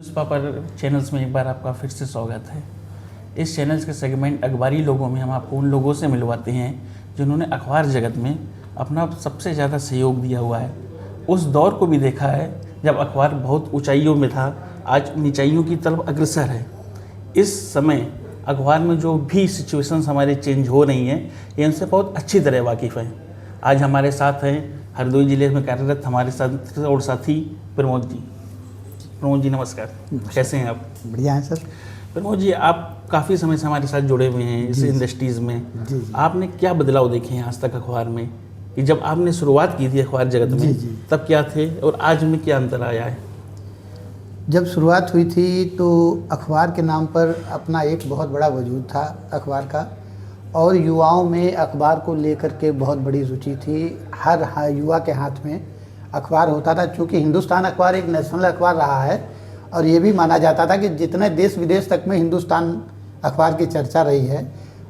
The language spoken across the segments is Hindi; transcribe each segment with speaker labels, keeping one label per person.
Speaker 1: न्यूज़पेपर चैनल्स में एक बार आपका फिर से स्वागत है। इस चैनल्स के सेगमेंट अखबारी लोगों में हम आपको उन लोगों से मिलवाते हैं जिन्होंने अखबार जगत में अपना सबसे ज़्यादा सहयोग दिया हुआ है। उस दौर को भी देखा है जब अखबार बहुत ऊंचाइयों में था, आज नीचाइयों की तरफ अग्रसर है। इस समय अखबार में जो भी सिचुएशंस हमारे चेंज हो रही हैं, ये इनसे बहुत अच्छी तरह वाकिफ़ हैं। आज हमारे साथ हैं हरदोई ज़िले में कार्यरत हमारे साथ और साथी प्रमोद जी। प्रमोद जी नमस्कार, कैसे हैं आप?
Speaker 2: बढ़िया है सर।
Speaker 1: प्रमोद जी, आप काफ़ी समय से हमारे साथ जुड़े हुए हैं इस इंडस्ट्रीज़ में।
Speaker 2: जी।
Speaker 1: आपने क्या बदलाव देखे हैं आज तक अखबार में, कि जब आपने शुरुआत की थी अखबार जगत में तब क्या थे और आज में क्या अंतर आया है?
Speaker 2: जब शुरुआत हुई थी तो अखबार के नाम पर अपना एक बहुत बड़ा वजूद था अखबार का, और युवाओं में अखबार को लेकर के बहुत बड़ी रुचि थी। हर युवा के हाथ में अखबार होता था, चूँकि हिंदुस्तान अखबार एक नेशनल अखबार रहा है और ये भी माना जाता था कि जितने देश विदेश तक में हिंदुस्तान अखबार की चर्चा रही है।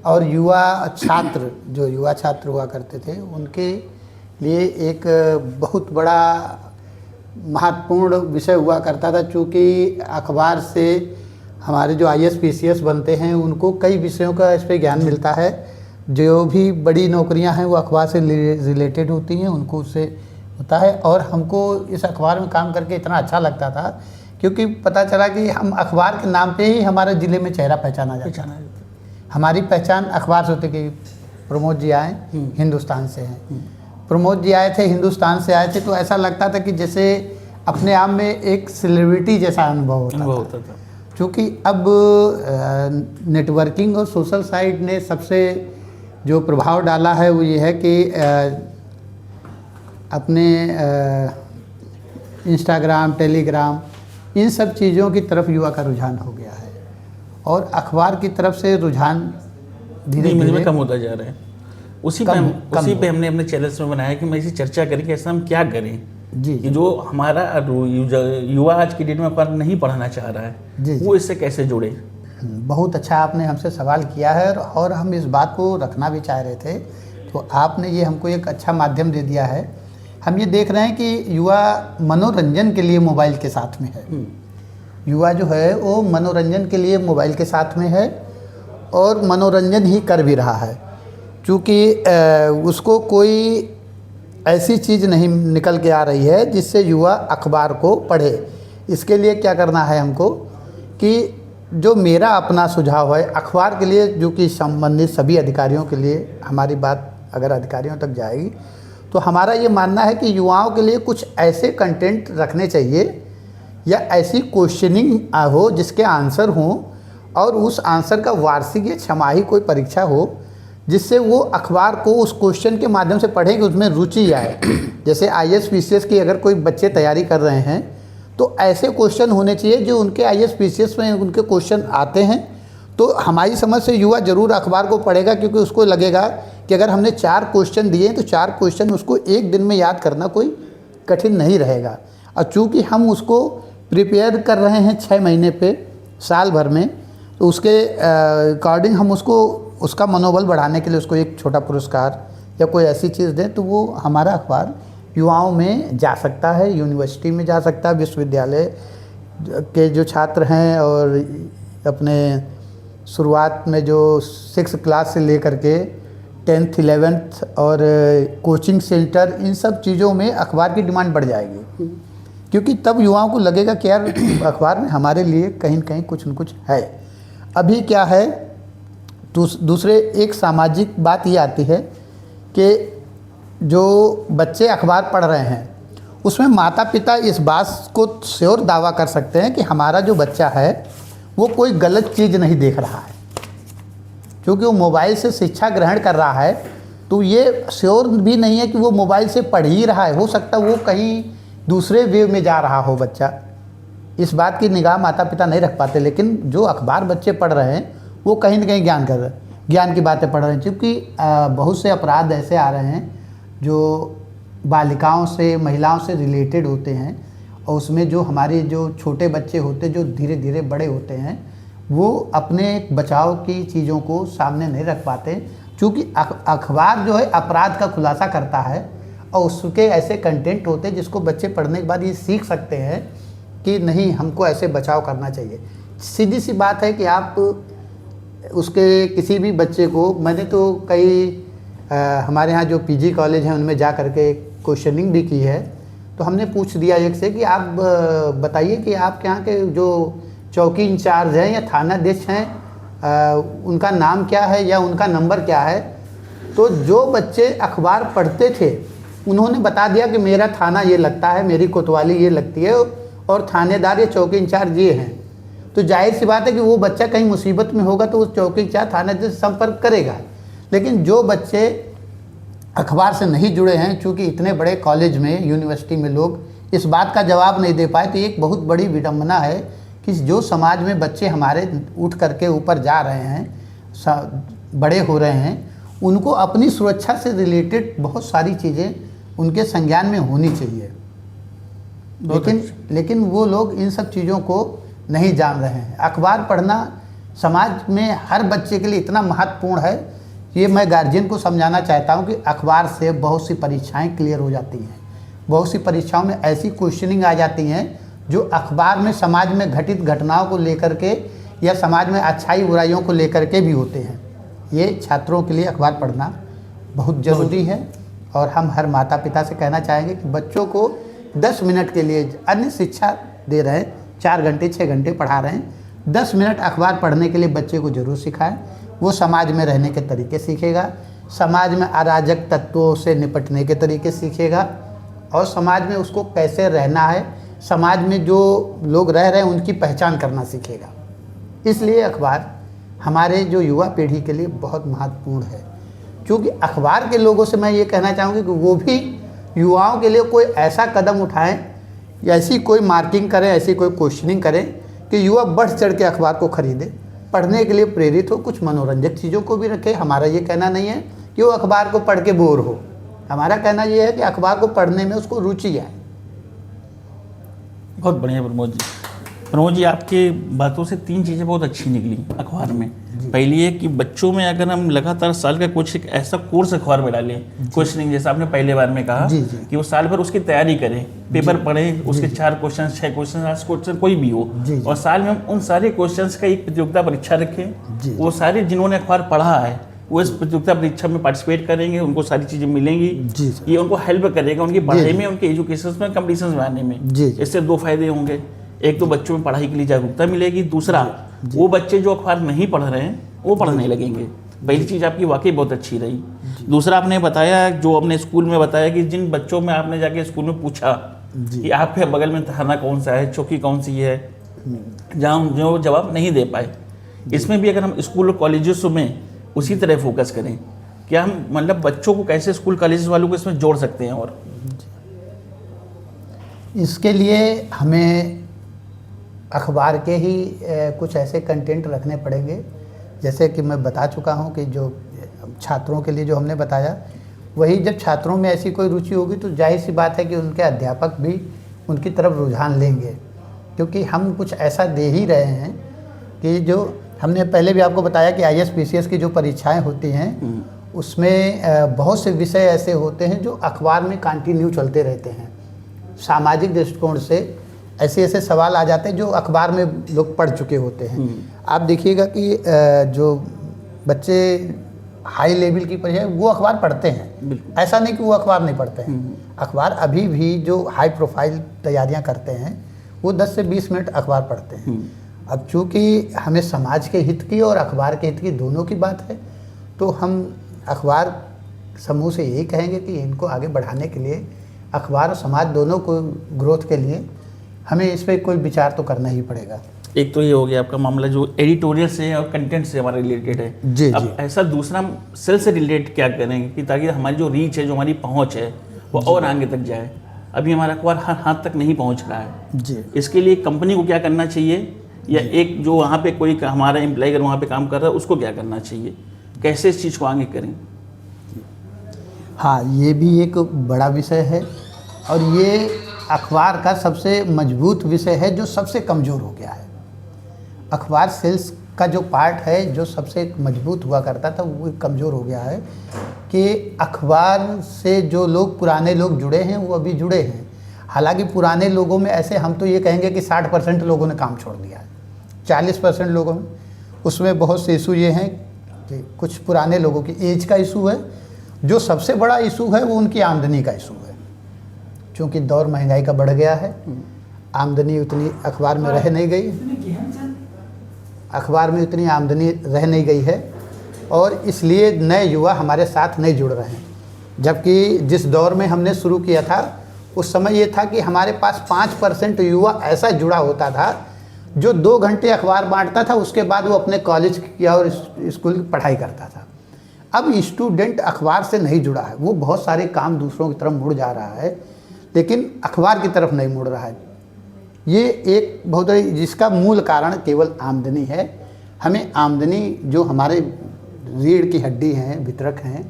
Speaker 2: और युवा छात्र हुआ करते थे, उनके लिए एक बहुत बड़ा महत्वपूर्ण विषय हुआ करता था, चूँकि अखबार से हमारे जो IAS PCS बनते हैं उनको कई विषयों का इस पर ज्ञान मिलता है। जो भी बड़ी नौकरियां हैं वो अखबार से रिलेटेड होती हैं, उनको उससे होता है। और हमको इस अखबार में काम करके इतना अच्छा लगता था क्योंकि पता चला कि हम अखबार के नाम पे ही हमारे ज़िले में चेहरा पहचाना जाता है। हमारी पहचान अखबार से होती कि प्रमोद जी आए हिंदुस्तान से हैं, प्रमोद जी आए थे हिंदुस्तान से आए थे, तो ऐसा लगता था कि जैसे अपने आप में एक सेलिब्रिटी जैसा अनुभव होता था। क्योंकि अब नेटवर्किंग और सोशल साइट ने सबसे जो प्रभाव डाला है वो ये है कि अपने इंस्टाग्राम, टेलीग्राम, इन सब चीज़ों की तरफ युवा का रुझान हो गया है और अखबार की तरफ से रुझान धीरे धीरे
Speaker 1: कम होता जा रहा है। उसी पे हमने अपने चैनल्स में बनाया कि मैं इसी चर्चा करें कि ऐसा हम क्या करें
Speaker 2: जी,
Speaker 1: कि जो हमारा युवा आज की डेट में अखबार नहीं पढ़ना चाह रहा है
Speaker 2: जी,
Speaker 1: वो इससे कैसे जुड़े।
Speaker 2: बहुत अच्छा आपने हमसे सवाल किया है और हम इस बात को रखना भी चाह रहे थे, तो आपने ये हमको एक अच्छा माध्यम दे दिया है। हम ये देख रहे हैं कि युवा मनोरंजन के लिए मोबाइल के साथ में है। युवा जो है वो मनोरंजन के लिए मोबाइल के साथ में है और मनोरंजन ही कर भी रहा है, क्योंकि उसको कोई ऐसी चीज़ नहीं निकल के आ रही है जिससे युवा अखबार को पढ़े। इसके लिए क्या करना है हमको कि जो मेरा अपना सुझाव है अखबार के लिए, जो कि संबंधित सभी अधिकारियों के लिए, हमारी बात अगर अधिकारियों तक जाएगी तो हमारा ये मानना है कि युवाओं के लिए कुछ ऐसे कंटेंट रखने चाहिए या ऐसी क्वेश्चनिंग हो जिसके आंसर हों और उस आंसर का वार्षिक या छमाही कोई परीक्षा हो जिससे वो अखबार को उस क्वेश्चन के माध्यम से पढ़ें कि उसमें रुचि आए। जैसे IAS PCS की अगर कोई बच्चे तैयारी कर रहे हैं तो ऐसे क्वेश्चन होने चाहिए जो उनके IAS PCS में उनके क्वेश्चन आते हैं। तो हमारी समझ से युवा ज़रूर अखबार को पढ़ेगा, क्योंकि उसको लगेगा कि अगर हमने 4 क्वेश्चन दिए तो 4 क्वेश्चन उसको एक दिन में याद करना कोई कठिन नहीं रहेगा। और चूँकि हम उसको प्रिपेयर कर रहे हैं 6 महीने पे, साल भर में, तो उसके अकॉर्डिंग हम उसको उसका मनोबल बढ़ाने के लिए उसको एक छोटा पुरस्कार या कोई ऐसी चीज़ दें तो वो हमारा अखबार युवाओं में जा सकता है, यूनिवर्सिटी में जा सकता है, विश्वविद्यालय के जो छात्र हैं और अपने शुरुआत में जो 6 क्लास से लेकर के 10th 11th और कोचिंग सेंटर, इन सब चीज़ों में अखबार की डिमांड बढ़ जाएगी, क्योंकि तब युवाओं को लगेगा कि यार अखबार में हमारे लिए कहीं न कहीं कुछ न कुछ है। अभी क्या है, दूसरे एक सामाजिक बात ये आती है कि जो बच्चे अखबार पढ़ रहे हैं उसमें माता पिता इस बात को श्योर दावा कर सकते हैं कि हमारा जो बच्चा है वो कोई गलत चीज़ नहीं देख रहा है, क्योंकि वो मोबाइल से शिक्षा ग्रहण कर रहा है। तो ये श्योर भी नहीं है कि वो मोबाइल से पढ़ ही रहा है, हो सकता है वो कहीं दूसरे वे में जा रहा हो बच्चा। इस बात की निगाह माता पिता नहीं रख पाते, लेकिन जो अखबार बच्चे पढ़ रहे हैं वो कहीं ना कहीं ज्ञान की बातें पढ़ रहे हैं। क्योंकि बहुत से अपराध ऐसे आ रहे हैं जो बालिकाओं से, महिलाओं से रिलेटेड होते हैं, और उसमें जो हमारे जो छोटे बच्चे होते हैं जो धीरे धीरे बड़े होते हैं वो अपने बचाव की चीज़ों को सामने नहीं रख पाते, क्योंकि अखबार जो है अपराध का खुलासा करता है और उसके ऐसे कंटेंट होते हैं जिसको बच्चे पढ़ने के बाद ये सीख सकते हैं कि नहीं हमको ऐसे बचाव करना चाहिए। सीधी सी बात है कि आप उसके किसी भी बच्चे को, मैंने तो कई हमारे यहाँ जो पीजी कॉलेज हैं उनमें जा कर के क्वेश्चनिंग भी की है, तो हमने पूछ दिया एक से कि आप बताइए कि आपके यहाँ के जो चौकी इंचार्ज हैं या थानाध्यक्ष हैं उनका नाम क्या है या उनका नंबर क्या है। तो जो बच्चे अखबार पढ़ते थे उन्होंने बता दिया कि मेरा थाना ये लगता है, मेरी कोतवाली ये लगती है और थानेदार या चौकी इंचार्ज ये हैं। तो जाहिर सी बात है कि वो बच्चा कहीं मुसीबत में होगा तो उस चौकी इंचार्ज थानेदार से संपर्क करेगा। लेकिन जो बच्चे अखबार से नहीं जुड़े हैं, चूँकि इतने बड़े कॉलेज में, यूनिवर्सिटी में लोग इस बात का जवाब नहीं दे पाए, तो एक बहुत बड़ी विडंबना है कि जो समाज में बच्चे हमारे उठ करके ऊपर जा रहे हैं, बड़े हो रहे हैं, उनको अपनी सुरक्षा से रिलेटेड बहुत सारी चीज़ें उनके संज्ञान में होनी चाहिए। लेकिन वो लोग इन सब चीज़ों को नहीं जान रहे हैं। अखबार पढ़ना समाज में हर बच्चे के लिए इतना महत्वपूर्ण है, ये मैं गार्जियन को समझाना चाहता हूँ कि अखबार से बहुत सी परीक्षाएं क्लियर हो जाती हैं। बहुत सी परीक्षाओं में ऐसी क्वेश्चनिंग आ जाती हैं जो अखबार में समाज में घटित घटनाओं को लेकर के या समाज में अच्छाई बुराइयों को लेकर के भी होते हैं। ये छात्रों के लिए अखबार पढ़ना बहुत ज़रूरी है और हम हर माता पिता से कहना चाहेंगे कि बच्चों को 10 मिनट के लिए अन्य शिक्षा दे रहे हैं, 4 घंटे 6 घंटे पढ़ा रहे हैं, 10 मिनट अखबार पढ़ने के लिए बच्चे को ज़रूर सिखाएं। वो समाज में रहने के तरीके सीखेगा, समाज में अराजक तत्वों से निपटने के तरीके सीखेगा और समाज में उसको कैसे रहना है, समाज में जो लोग रह रहे हैं उनकी पहचान करना सीखेगा। इसलिए अखबार हमारे जो युवा पीढ़ी के लिए बहुत महत्वपूर्ण है। क्योंकि अखबार के लोगों से मैं ये कहना चाहूँगी कि वो भी युवाओं के लिए कोई ऐसा कदम उठाएं या ऐसी कोई मार्किंग करें, ऐसी कोई क्वेश्चनिंग करें कि युवा बढ़ चढ़ के अखबार को खरीदे, पढ़ने के लिए प्रेरित हो, कुछ मनोरंजक चीज़ों को भी रखें। हमारा ये कहना नहीं है कि वो अखबार को पढ़ के बोर हो, हमारा कहना ये है कि अखबार को पढ़ने में उसको रुचि आए।
Speaker 1: बहुत बढ़िया प्रमोद जी, आपके बातों से 3 चीज़ें बहुत अच्छी निकली अखबार में। पहली है कि बच्चों में अगर हम लगातार साल का कुछ एक ऐसा कोर्स अखबार में डालें, क्वेश्चनिंग, जैसा आपने पहले बार में कहा कि वो साल भर उसकी तैयारी करें, पेपर पढ़ें, उसके 4 क्वेश्चन 6 क्वेश्चन 8 क्वेश्चन कोई भी हो, और साल में हम उन सारे क्वेश्चंस का एक प्रतियोगिता परीक्षा रखें। वो सारे जिन्होंने अखबार पढ़ा है वो इस प्रतियोगिता परीक्षा में पार्टिसिपेट करेंगे, उनको सारी चीज़ें मिलेंगी। ये उनको हेल्प करेगा उनकी पढ़ाई में, उनके एजुकेशन में, कॉम्पिटिशन में आने में। इससे 2 फायदे होंगे। एक तो बच्चों में पढ़ाई के लिए जागरूकता मिलेगी, दूसरा वो बच्चे जो अखबार नहीं पढ़ रहे हैं वो पढ़ने लगेंगे। पहली चीज़ आपकी वाकई बहुत अच्छी रही। दूसरा आपने बताया, जो अपने स्कूल में बताया कि जिन बच्चों में आपने जाके स्कूल में पूछा कि आपके बगल में थाना कौन सा है, चौकी कौन सी है, जहाँ जो जवाब नहीं दे पाए, इसमें भी अगर हम स्कूल और कॉलेजेस में उसी तरह फोकस करें, क्या हम मतलब बच्चों को कैसे स्कूल कॉलेज वालों को इसमें जोड़ सकते हैं? और
Speaker 2: इसके लिए हमें अखबार के ही कुछ ऐसे कंटेंट रखने पड़ेंगे, जैसे कि मैं बता चुका हूं कि जो छात्रों के लिए जो हमने बताया, वही जब छात्रों में ऐसी कोई रुचि होगी तो जाहिर सी बात है कि उनके अध्यापक भी उनकी तरफ रुझान लेंगे। क्योंकि हम कुछ ऐसा दे ही रहे हैं कि जो हमने पहले भी आपको बताया कि IAS PCS की जो परीक्षाएं होती हैं उसमें बहुत से विषय ऐसे होते हैं जो अखबार में कंटिन्यू चलते रहते हैं। सामाजिक दृष्टिकोण से ऐसे ऐसे सवाल आ जाते हैं जो अखबार में लोग पढ़ चुके होते हैं। आप देखिएगा कि जो बच्चे हाई लेवल की परीक्षा वो अखबार पढ़ते हैं, ऐसा नहीं कि वो अखबार नहीं पढ़ते हैं। अखबार अभी भी जो हाई प्रोफाइल तैयारियां करते हैं वो 10 से 20 मिनट अखबार पढ़ते हैं। अब चूँकि हमें समाज के हित की और अखबार के हित की दोनों की बात है, तो हम अखबार समूह से यही कहेंगे कि इनको आगे बढ़ाने के लिए, अखबार और समाज दोनों को ग्रोथ के लिए हमें इस पर कोई विचार तो करना ही पड़ेगा।
Speaker 1: एक तो ये हो गया आपका मामला जो एडिटोरियल से और कंटेंट से हमारा रिलेटेड है।
Speaker 2: जी,
Speaker 1: अब ऐसा दूसरा हम सेल से रिलेट क्या करेंगे कि ताकि हमारी जो रीच है, जो हमारी पहुंच है, वो और आगे तक जाए। अभी हमारा अखबार हर हाथ तक नहीं पहुंच रहा है
Speaker 2: जी।
Speaker 1: इसके लिए कंपनी को क्या करना चाहिए, या एक जो वहाँ पे कोई हमारा एम्प्लॉय अगर वहाँ पे काम कर रहा है उसको क्या करना चाहिए, कैसे इस चीज़ को आगे करें?
Speaker 2: हाँ, ये भी एक बड़ा विषय है और ये अखबार का सबसे मजबूत विषय है जो सबसे कमज़ोर हो गया है। अखबार सेल्स का जो पार्ट है जो सबसे मजबूत हुआ करता था वो कमज़ोर हो गया है कि अखबार से जो लोग पुराने लोग जुड़े हैं वो अभी जुड़े हैं। हालांकि पुराने लोगों में ऐसे हम तो ये कहेंगे कि 60% लोगों ने काम छोड़ दिया है, 40% लोगों में, उसमें बहुत से इशू ये हैं कि कुछ पुराने लोगों की एज का इशू है। जो सबसे बड़ा इशू है वो उनकी आमदनी का इशू है, क्योंकि दौर महंगाई का बढ़ गया है, आमदनी उतनी अखबार में रह नहीं गई, अखबार में उतनी आमदनी रह नहीं गई है, और इसलिए नए युवा हमारे साथ नहीं जुड़ रहे हैं। जबकि जिस दौर में हमने शुरू किया था उस समय ये था कि हमारे पास 5% युवा ऐसा जुड़ा होता था जो 2 घंटे अखबार बांटता था, उसके बाद वो अपने कॉलेज या और स्कूल की पढ़ाई करता था। अब स्टूडेंट अखबार से नहीं जुड़ा है, वो बहुत सारे काम दूसरों की तरफ मुड़ जा रहा है, लेकिन अखबार की तरफ नहीं मुड़ रहा है। ये एक बहुत बड़ी, जिसका मूल कारण केवल आमदनी है। हमें आमदनी, जो हमारे रीढ़ की हड्डी हैं, वितरक हैं,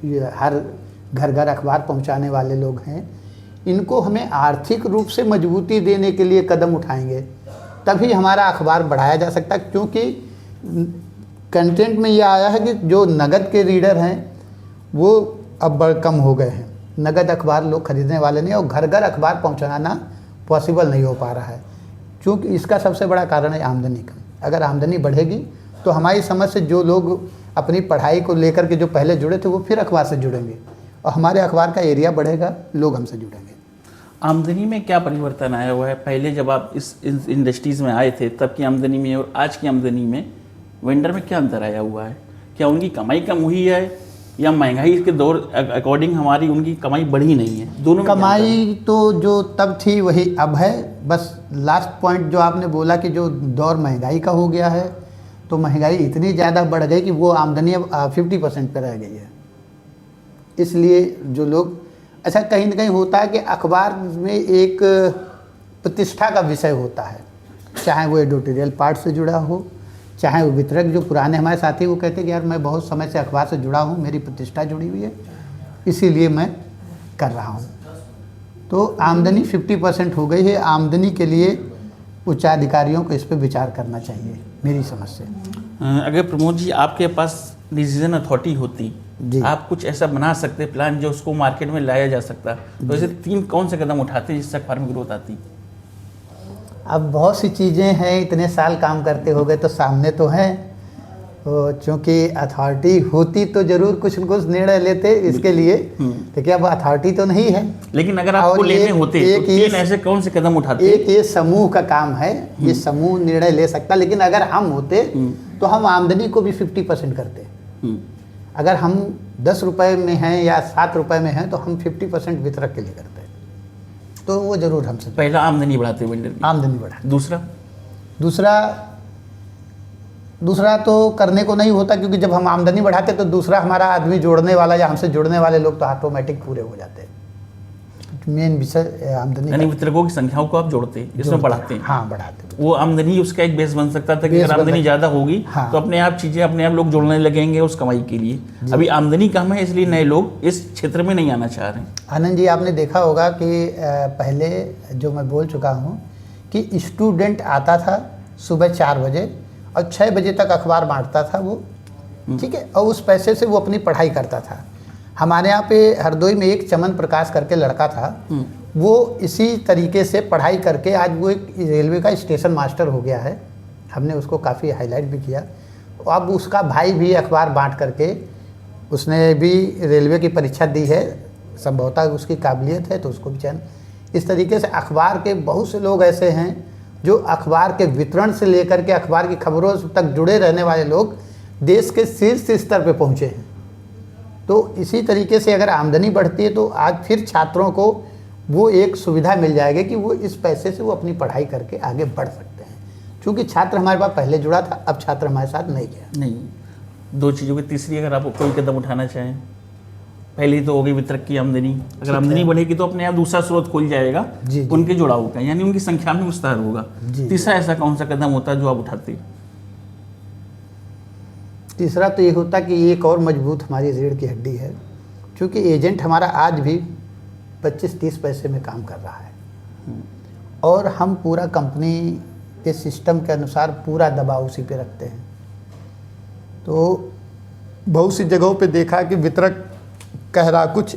Speaker 2: ये हर घर घर अखबार पहुंचाने वाले लोग हैं, इनको हमें आर्थिक रूप से मजबूती देने के लिए कदम उठाएंगे, तभी हमारा अखबार बढ़ाया जा सकता है। क्योंकि कंटेंट में ये आया है कि जो नगद के रीडर हैं वो अब बड़ कम हो गए हैं, नगद अखबार लोग खरीदने वाले नहीं, और घर घर अखबार पहुंचाना पॉसिबल नहीं हो पा रहा है, क्योंकि इसका सबसे बड़ा कारण है आमदनी का। अगर आमदनी बढ़ेगी तो हमारी समझ से जो लोग अपनी पढ़ाई को लेकर के जो पहले जुड़े थे वो फिर अखबार से जुड़ेंगे, और हमारे अखबार का एरिया बढ़ेगा, लोग हमसे जुड़ेंगे।
Speaker 1: आमदनी में क्या परिवर्तन आया हुआ है? पहले जब आप इस इंडस्ट्रीज़ में आए थे तब की आमदनी में और आज की आमदनी में वेंडर में क्या अंतर आया हुआ है? क्या उनकी कमाई कम हुई है, या महंगाई के दौर अकॉर्डिंग हमारी उनकी कमाई बढ़ी नहीं है? दोनों में
Speaker 2: कमाई तो जो तब थी वही अब है। बस लास्ट पॉइंट जो आपने बोला कि जो दौर महंगाई का हो गया है, तो महंगाई इतनी ज़्यादा बढ़ गई कि वो आमदनी अब 50% पर रह गई है। इसलिए जो लोग, अच्छा कहीं ना कहीं होता है कि अखबार में एक प्रतिष्ठा का विषय होता है, चाहे वो एडिटोरियल पार्ट से जुड़ा हो, चाहे वो वितरक, जो पुराने हमारे साथी वो कहते हैं कि यार मैं बहुत समय से अखबार से जुड़ा हूँ, मेरी प्रतिष्ठा जुड़ी हुई है, इसीलिए मैं कर रहा हूँ। तो आमदनी 50% हो गई है। आमदनी के लिए उच्चाधिकारियों को इस पर विचार करना चाहिए, मेरी समझ से।
Speaker 1: अगर प्रमोद जी आपके पास डिसीजन अथॉरिटी होती,
Speaker 2: जी।
Speaker 1: आप कुछ ऐसा बना सकते प्लान जो उसको मार्केट में लाया जा सकता, तो ऐसे 3 कौन से कदम उठाते जिससे अखबार में ग्रोथ आती?
Speaker 2: अब बहुत सी चीज़ें हैं, इतने साल काम करते हो गए तो सामने तो हैं, क्योंकि अथॉरिटी होती तो ज़रूर कुछ न कुछ निर्णय लेते इसके लिए, लेकिन अब अथॉरिटी तो नहीं है।
Speaker 1: लेकिन अगर आपको लेने होते तो 3 ऐसे कौन से कदम उठाते?
Speaker 2: एक ये समूह का काम है, ये समूह निर्णय ले सकता, लेकिन अगर हम होते तो हम आमदनी को भी 50% करते। अगर हम 10 रुपये में हैं या 7 रुपये में हैं तो हम 50% वितरक के लिए करते हैं, तो वो ज़रूर हमसे।
Speaker 1: पहला आमदनी बढ़ाते वेंडर की,
Speaker 2: आमदनी बढ़ा। दूसरा तो करने को नहीं होता, क्योंकि जब हम आमदनी बढ़ाते तो दूसरा हमारा आदमी जोड़ने वाला या हमसे जुड़ने वाले लोग तो ऑटोमेटिक पूरे हो जाते हैं। मेन विषय आमदनी,
Speaker 1: यानी वितरकों की संख्याओं को आप जोड़ते, इसमें बढ़ाते हैं।
Speaker 2: हाँ, बढ़ाते।
Speaker 1: वो आमदनी उसका एक बेस बन सकता था कि अगर आमदनी ज़्यादा होगी
Speaker 2: हाँ, तो
Speaker 1: अपने आप चीज़ें अपने आप लोग जोड़ने लगेंगे उस कमाई के लिए। अभी आमदनी कम है, इसलिए नए लोग इस क्षेत्र में नहीं आना चाह रहे हैं।
Speaker 2: आनंद जी, आपने देखा होगा कि पहले जो मैं बोल चुका हूँ कि स्टूडेंट आता था सुबह 4 बजे और 6 बजे तक अखबार बांटता था वो, ठीक है, और उस पैसे से वो अपनी पढ़ाई करता था। हमारे यहाँ पे हरदोई में एक चमन प्रकाश करके लड़का था, वो इसी तरीके से पढ़ाई करके आज वो एक रेलवे का स्टेशन मास्टर हो गया है। हमने उसको काफ़ी हाईलाइट भी किया। अब उसका भाई भी अखबार बांट करके उसने भी रेलवे की परीक्षा दी है, संभवतः उसकी काबिलियत है तो उसको भी चयन। इस तरीके से अखबार के बहुत से लोग ऐसे हैं जो अखबार के वितरण से लेकर के अखबार की खबरों तक जुड़े रहने वाले लोग देश के शीर्ष स्तर पर पहुँचे हैं। तो इसी तरीके से अगर आमदनी बढ़ती है तो आज फिर छात्रों को वो एक सुविधा मिल जाएगी कि वो इस पैसे से वो अपनी पढ़ाई करके आगे बढ़ सकते हैं। क्योंकि छात्र हमारे पास पहले जुड़ा था, अब छात्र हमारे साथ नहीं गया।
Speaker 1: नहीं, 2 चीज़ों की तीसरी अगर आप कोई कदम उठाना चाहें, पहली तो हो गई वितरक की आमदनी, अगर आमदनी बढ़ेगी तो अपने आप दूसरा स्रोत खुल जाएगा उनके जुड़ाव का, यानी उनकी संख्या में विस्तार होगा। तीसरा ऐसा कौन सा कदम होता है जो आप उठाते?
Speaker 2: तीसरा तो ये होता कि एक और मजबूत हमारी रीढ़ की हड्डी है, क्योंकि एजेंट हमारा आज भी 25-30 पैसे में काम कर रहा है और हम पूरा कंपनी के सिस्टम के अनुसार पूरा दबाव उसी पे रखते हैं। तो बहुत सी जगहों पे देखा कि वितरक कह रहा कुछ,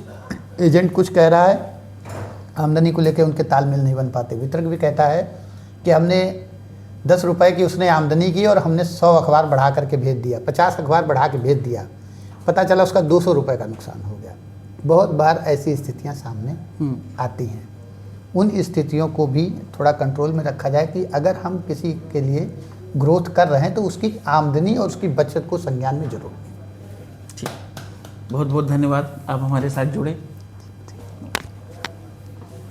Speaker 2: एजेंट कुछ कह रहा है, आमदनी को लेकर उनके तालमेल नहीं बन पाते। वितरक भी कहता है कि हमने 10 रुपए की उसने आमदनी की और हमने 100 अखबार बढ़ा करके भेज दिया, 50 अखबार बढ़ा के भेज दिया, पता चला उसका 200 रुपये का नुकसान हो गया। बहुत बार ऐसी स्थितियां सामने आती हैं। उन स्थितियों को भी थोड़ा कंट्रोल में रखा जाए कि अगर हम किसी के लिए ग्रोथ कर रहे हैं तो उसकी आमदनी और उसकी बचत को संज्ञान में जरूर लें।
Speaker 1: ठीक, बहुत बहुत धन्यवाद, आप हमारे साथ जुड़े।